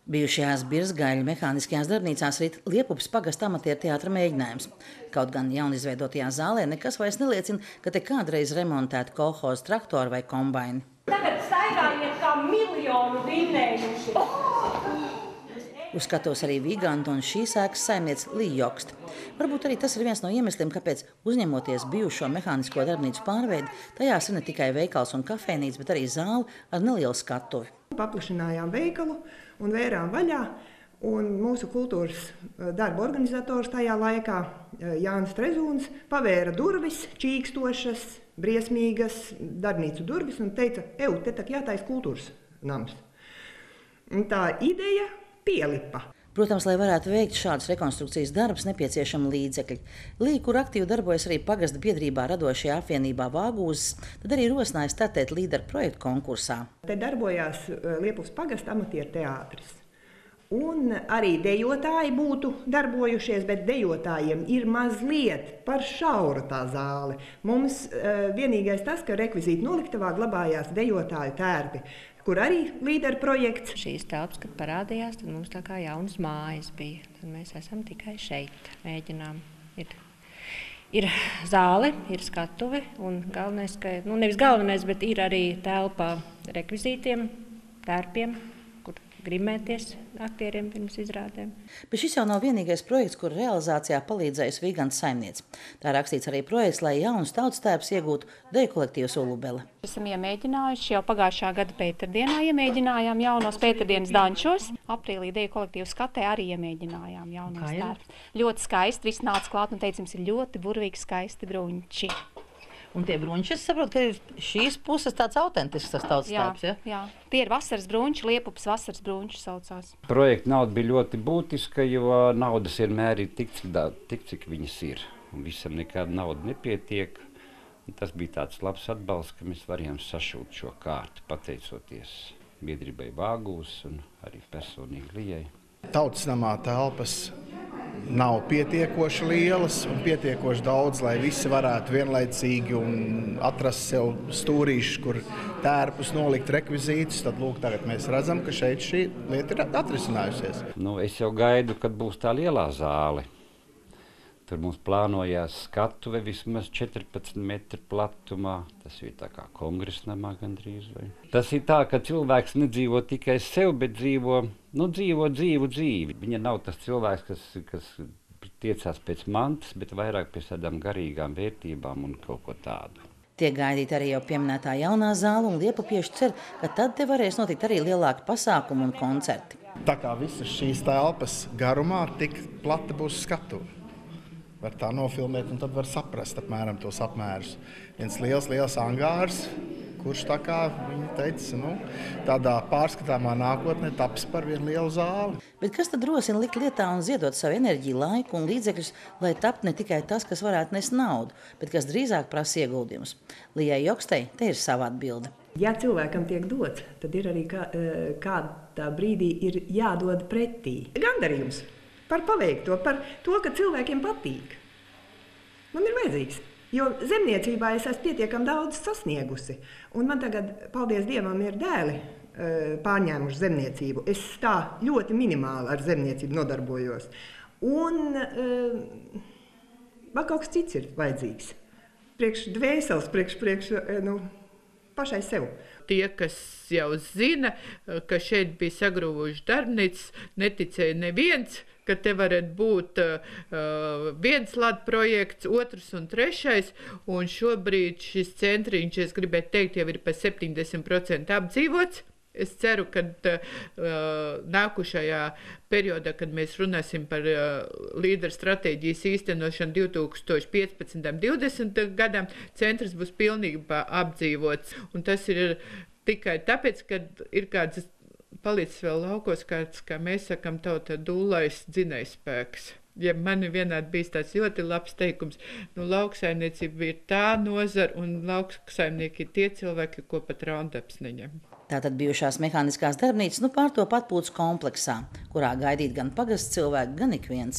Bijušajās Birzgaļu mehāniskajās darbnīcās rīt Liepupes pagasta amatieru teātra mēģinājums. Kaut gan jaunizveidotajā zālē nekas vairs neliecina, ka te kādreiz remontēti kolhoza traktori vai kombaini. Tagad staigājiet kā miljonu vinnējuši. Uz skatuves arī Viganta un šīs ēkas saimniece Līja Jokste. Varbūt arī tas ir viens no iemesliem, kāpēc uzņemoties bijušo mehānisko darbnīcu pārveidi, tajās ir ne tikai veikals un kafejnīca, bet arī zāle ar nelielu skatuvi. Paplašinājām veikalu un vērām vaļā, un mūsu kultūras darba organizators tajā laikā, Jānis Trezūns, pavēra durvis, čīkstošas, briesmīgas darbnīcu durvis un teica, te tak jātais kultūras nams. Un tā ideja pielipa. Protams, lai varētu veikt šādus rekonstrukcijas darbus, nepieciešami līdzekļi. Līja, kur aktīvi darbojas arī pagasta biedrībā radošajā apvienībā Vāgūzes, tad arī rosināja startēt līderu projektu konkursā. Te darbojās Liepupes pagasta amatieru teātris. Un arī dejotāji būtu darbojušies, bet dejotājiem ir mazliet par šaura tā zāle. Mums vienīgais tas, ka rekvizītu noliktavā glabājās dejotāju tērpi, kur arī līderu projekts. Šīs telpas, kad parādījās, tad mums tā kā jaunas mājas bija. Tad mēs esam tikai šeit, mēģinām. Ir zāle, ir skatuve un galvenais, ka, nevis galvenais, bet ir arī telpa rekvizītiem, tērpiem, kur grimēties aktieriem pirms izrādēm. Bet šis jau nav vienīgais projekts, kur realizācijā palīdzējusi Viganta saimniece. Tā rakstīts arī projekts, lai jaunus tautas tērpus iegūtu deju kolektīvs Ulubele. Esam iemēģinājuši jau pagājušā gada pēterdienā, iemēģinājām jaunos pēterdienas dančos. Aprīlī deju kolektīvu skatē arī iemēģinājām jaunos tērpus. Ļoti skaisti, viss nāca klāt un teica, jums ir ļoti burvīgi skaisti bruņči. Un tie bruņči, es saprotu, ka ir šīs puses tāds autentisks tas tautas tērps, ja? Jā, tie ir vasaras bruņči, Liepupes vasaras bruņči saucās. Projekta nauda bija ļoti būtiska, jo naudas vienmēr ir tik, cik viņas ir. Un visam nekāda nauda nepietiek. Un tas bija tāds labs atbalsts, ka mēs varējām sašūt šo kārtu, pateicoties biedrībai Vāgūzes un arī personīgi Lijai. Tautas namā telpas nav pietiekoši lielas un pietiekoši daudz, lai visi varētu vienlaicīgi un atrast sev stūrīšus, kur tērpus nolikt rekvizītus. Tad lūk, tagad mēs redzam, ka šeit šī lieta ir atrisinājusies. Es jau gaidu, kad būs tā lielā zāle. Tur mums plānojās skatuve vismaz 14 metru platumā. Tas ir tā kā kongresnamā gandrīz. Vai. Tas ir tā, ka cilvēks nedzīvo tikai sev, bet dzīvo dzīvu dzīvi. Viņa nav tas cilvēks, kas tiecās pēc mantas, bet vairāk pēc tādām garīgām vērtībām un kaut ko tādu. Tiek gaidīta arī jau pieminētā jaunā zāle, un liepupieši cer, ka tad te varēs notikt arī lielāki pasākumi un koncerti. Tā kā visas šīs telpas garumā tik plata būs skatuve. Var tā nofilmēt, un tad var saprast apmēram tos apmērus. Viens liels angārs, kurš tā kā viņi teica, tādā pārskatāmā nākotnē taps par vienu lielu zāli. Bet kas tad rosina likt lietā un ziedot savu enerģiju, laiku un līdzekļus, lai tapt ne tikai tas, kas varētu nest naudu, bet kas drīzāk prasa ieguldījumus? Lijai Jokstei te ir sava atbilde. Ja cilvēkam tiek dots, tad ir arī kādā brīdī ir jādod pretī. Gandarījums par paveikto, par to, ka cilvēkiem patīk. Man ir vajadzīgs, jo zemniecībā es esmu pietiekami daudz sasniegusi. Un man tagad, paldies Dievam, ir dēli pārņēmuši zemniecību. Es tā ļoti minimāli ar zemniecību nodarbojos. Un man kaut kas cits ir vajadzīgs. Priekš dvēseles, pašai sev. Tie, kas jau zina, ka šeit bija sagrūvuši darbnīcas, neticēja neviens, ka te varētu būt viens lada projekts, otrs un trešais, un šobrīd šis centriņš, es gribētu teikt, jau ir pa 70% apdzīvots. Es ceru, ka nākušajā periodā, kad mēs runāsim par līderu stratēģijas īstenošanu 2015–2020 gadam, centrs būs pilnībā apdzīvots. Un tas ir tikai tāpēc, ka ir kāds palicis vēl laukos, kā mēs sakam, tauta dūlais dzinējspēks. Ja man vienādi bijis tāds ļoti labs teikums, lauksaimniecība ir tā nozara un lauksaimnieki ir tie cilvēki, ko pat Roundups neņem. Tātad bijušās mehāniskās darbnīcas pārtop atpūtas kompleksā, kurā gaidīt gan pagasts cilvēki, gan ik viens.